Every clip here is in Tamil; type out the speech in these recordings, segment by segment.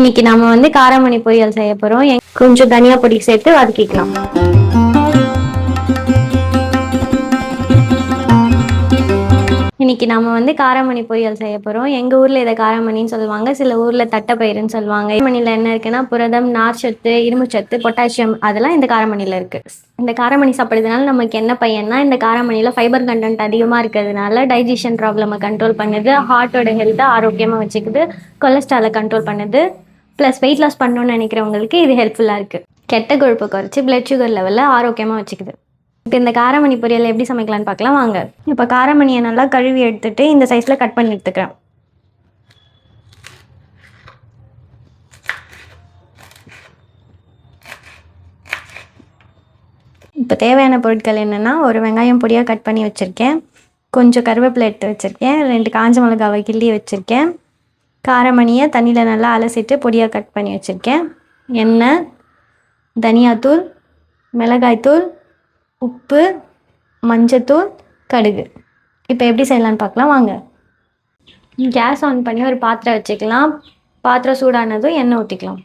இன்னைக்கு நம்ம காராமணி பொரியல் செய்ய போறோம். கொஞ்சம் தனியா பொடி சேர்த்து வதக்கிக்கலாம். இன்னைக்கு நம்ம காராமணி பொரியல் செய்ய போறோம். எங்க ஊர்ல இதை காராமணின்னு சொல்லுவாங்க, சில ஊர்ல தட்டைப்பயிறுன்னு சொல்லுவாங்க. காராமணில என்ன இருக்குன்னா புரதம், நார்ச்சத்து, இரும்புச்சத்து, பொட்டாசியம் அதெல்லாம் இந்த காராமணில இருக்கு. இந்த காராமணி சாப்பிட்றதுனால நமக்கு என்ன பயன்னா, இந்த காராமணியில ஃபைபர் கண்டென்ட் அதிகமா இருக்கிறதுனால டைஜஷன் ப்ராப்ளமை கண்ட்ரோல் பண்ணுது, ஹார்ட்டோட ஹெல்த்தை ஆரோக்கியமா வச்சுக்குது, கொலஸ்ட்ராலை கண்ட்ரோல் பண்ணுது, ப்ளஸ் வெயிட் லாஸ் பண்ணணும்னு நினைக்கிறவங்களுக்கு இது ஹெல்ப்ஃபுல்லாக இருக்குது. கெட்ட கொழுப்பை குறைச்சி பிளட் சுகர் லெவலில் ஆரோக்கியமாக வச்சுக்குது. இப்போ இந்த காராமணி பொரியல் எப்படி சமைக்கலான்னு பார்க்கலாம் வாங்க. இப்போ காராமணியை நல்லா கழுவி எடுத்துட்டு இந்த சைஸில் கட் பண்ணி எடுத்துக்கிறேன். இப்போ தேவையான பொருட்கள் என்னென்னா, ஒரு வெங்காயம் பொடியாக கட் பண்ணி வச்சுருக்கேன், கொஞ்சம் கருவேப்பிலை எடுத்து வச்சுருக்கேன், 2 காஞ்ச மிளகாவை கிள்ளி வச்சுருக்கேன், காராமணியை தண்ணியில் நல்லா அலசிட்டு பொடியாக கட் பண்ணி வச்சுருக்கேன், எண்ணெய், தனியாத்தூள், மிளகாய்த்தூள், உப்பு, மஞ்சத்தூள், கடுகு. இப்போ எப்படி செய்யலான்னு பார்க்கலாம் வாங்க. கேஸ் ஆன் பண்ணி ஒரு பாத்திரம் வச்சுக்கலாம். பாத்திரம் சூடானதும் எண்ணெய் ஊற்றிக்கலாம்.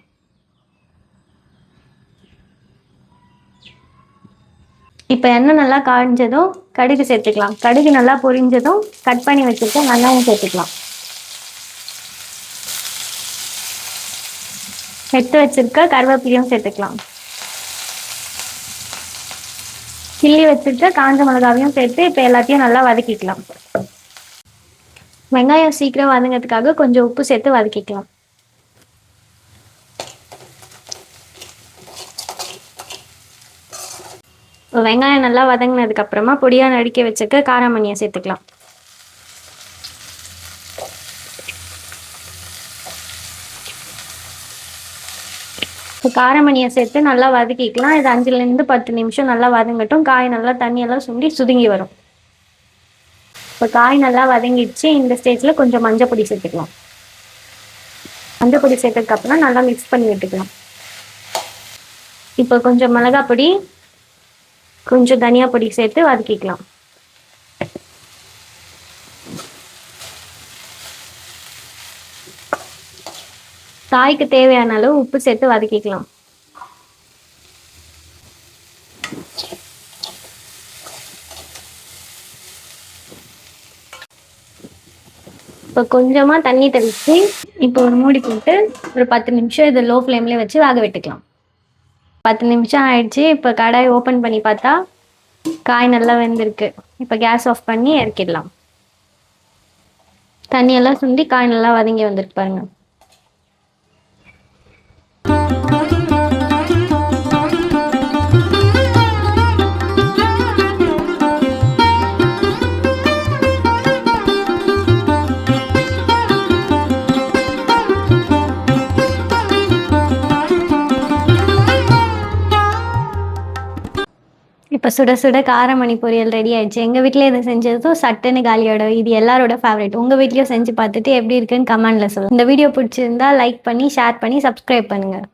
இப்போ எண்ணெய் நல்லா காய்ஞ்சதும் கடுகு சேர்த்துக்கலாம். கடுகு நல்லா பொரிஞ்சதும் கட் பண்ணி வச்சுருக்க வெங்காயம் சேர்த்துக்கலாம். எடுத்து வச்சிருக்க கருவேப்பிலையும் சேர்த்துக்கலாம். கிள்ளி வச்சுட்டு காஞ்ச மிளகாவையும் சேர்த்து இப்போ எல்லாத்தையும் நல்லா வதக்கிக்கலாம். வெங்காயம் சீக்கிரம் வதங்கிறதுக்காக கொஞ்சம் உப்பு சேர்த்து வதக்கிக்கலாம். வெங்காயம் நல்லா வதங்கினதுக்கு அப்புறமா பொடியாக நறுக்கி வச்சுக்க காராமணியை சேர்த்துக்கலாம். இப்போ காராமணியை சேர்த்து நல்லா வதக்கிக்கலாம். இது 5லேருந்து 10 நிமிஷம் நல்லா வதங்கட்டும். காய் நல்லா தண்ணியெல்லாம் சுருங்கி வரும். இப்போ காய் நல்லா வதங்கிடுச்சு. இந்த ஸ்டேஜில் கொஞ்சம் மஞ்சள் பொடி சேர்த்துக்கலாம். மஞ்சள் பொடி சேர்த்ததுக்கப்புறம் நல்லா மிக்ஸ் பண்ணி விட்டுக்கலாம். இப்போ கொஞ்சம் மிளகாய் பொடி, கொஞ்சம் தனியா பொடி சேர்த்து வதக்கிக்கலாம். காய்க்கு தேவையான அளவு உப்பு சேர்த்து வதக்கிக்கலாம். இப்போ கொஞ்சமா தண்ணி தெளிச்சு இப்போ ஒரு மூடி போட்டு ஒரு 10 நிமிஷம் இதை லோ ஃப்ளேம்லேயே வச்சு வேக விட்டுக்கலாம். 10 நிமிஷம் ஆயிடுச்சு. இப்போ கடாய் ஓப்பன் பண்ணி பார்த்தா காய் நல்லா வெந்திருக்கு. இப்போ கேஸ் ஆஃப் பண்ணி இறக்கிடலாம். தண்ணியெல்லாம் சுண்டி காய் நல்லா வதங்கி வந்திருக்கு பாருங்க. இப்போ சுட சுட காராமணி பொரியல் ரெடி ஆயிடுச்சு. எங்கள் வீட்டில் இதை செஞ்சதும் சட்டுன்னு காலியோட. இது எல்லாரோட ஃபேவரட். உங்கள் வீட்லேயும் செஞ்சு பார்த்துட்டு எப்படி இருக்குன்னு கமெண்ட்ல சொல்லுங்கள். இந்த வீடியோ பிடிச்சிருந்தா லைக் பண்ணி, ஷேர் பண்ணி, சப்ஸ்கிரைப் பண்ணுங்கள்.